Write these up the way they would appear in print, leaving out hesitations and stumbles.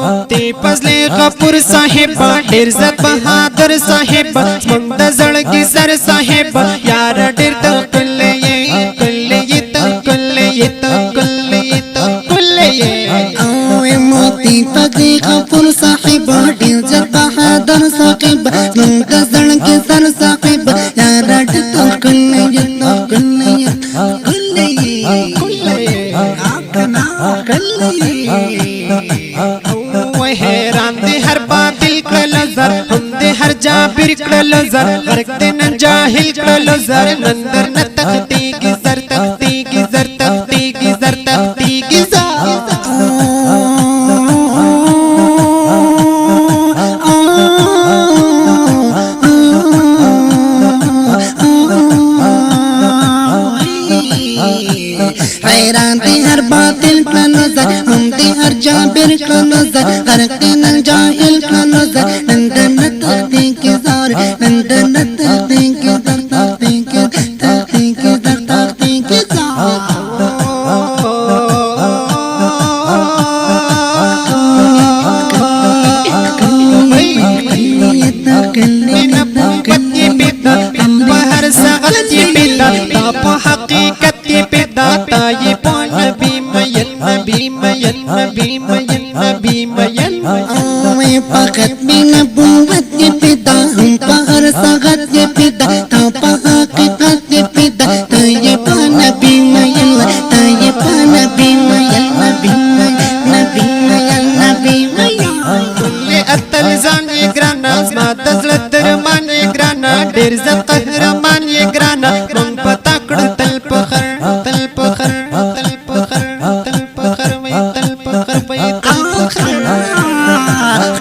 मुफ्ती फजले गफूर साहिब ढेर इज्जत बहादुर साहिब मंद जड़गी सर साहिब यार ढेर तो कुल्ले ये तो कुल्ले ये तो कुल्ले ये तो कुल्ले ये ओए मुफ्ती फजले गफूर साहिब ढेर इज्जत बहादुर साहिब मंद जड़गी सर साहिब यार ढेर तो कुल्ले ये तो कुल्ले ये कुल्ले ये कुल्ले आकना कुल्ले हैरान दे हर बातिल का लज़र हम दे हर जाबिर का लज़र गरक दे न जाहिल का लज़र नंदर न तख्ती की जर तख्ती की जर तख्ती की जर तख्ती की जर हैरान दे हर बातिल का नजर हम दे हर जाबिर का नजर गरक दे न जाहिल का नजर नंदर न तख्ती की जार नंदर न तख्ती की दर तख्ती की तख्ती की दर तख्ती की जार ये पौन नबी मयन नबी मयन नबी मयन नबी मयन ओए फकत भी नबूवत के पिता हम पहर सगत के पिता था हकीकत के पिता तो ये पौन नबी मयन तो ये पौन नबी मयन नबी नबी मयन नबी मयन कुल्ले अतल जान ये ग्राना मात दर मान ये ग्राना ढेर इज्जत कहरमान ये ग्राना रंग पता कड़ तल पखर तल पखर तल पखर तल पखर में तल पखर में तल पखर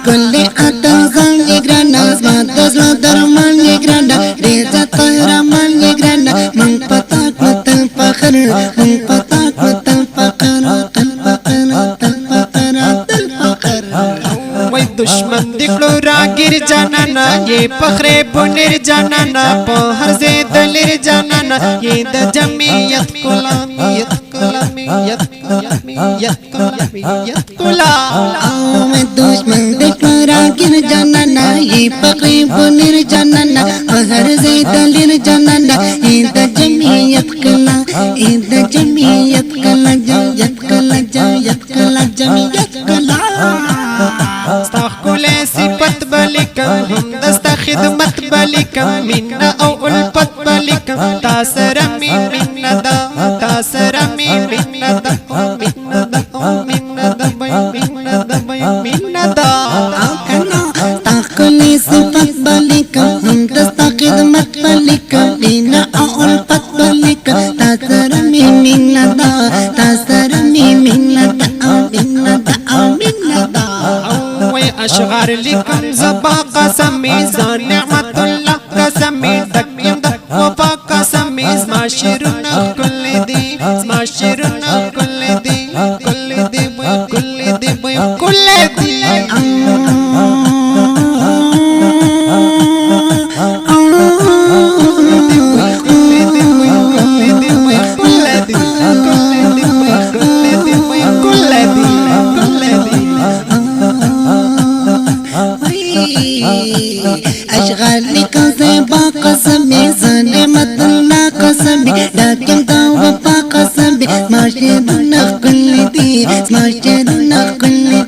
कुल्ले अतल जान ये ग्राना मात दर मान ये ग्राना ढेर इज्जत कहरमान ये ग्राना रंग पता कड़ तल पखर रंग पता कड़ तल पखर तल पखर तल पखर तल पखर वही दुश्मन दिखलो रागिर जाना ये पखरे बुनिर जाना पहर से दलिर जाना ये द जमीयत कुलामियत कुलामियत कुलामियत कुलामियत कुला मैं दुश्मन दिखलो रागिर जाना ये पखरे बुनिर जाना पहर से दलिर जाना ये द जमीयत कुला ये द जमीयत कुला जमीयत कुला जमीयत कुला जमीयत कुला استخلي صفت بلكم هم دست خدمت بلكم منا او الفت بلكم تاسرمي منا دا تاسرمي منا دا منا دا منا دا منا دا منا دا استخلي صفت بلكم هم دست خدمت بلكم منا او الفت بلكم تاسرمي منا دا تاسرمي منا دا منا دا منا دا أشغار لكم زبا قسمي زان نعمة الله قسمي دكيم دك وفا قسمي اسمع شيرنا كل دي اسمع شيرنا كل دي كل دي كل دي كل دي अशगाली का ज़ेबा कसमी ज़नेमत अल्लाह कसमी लाकिन दावा पा कसमी माशरुना कुल्ली दी माशरुना कुल्ली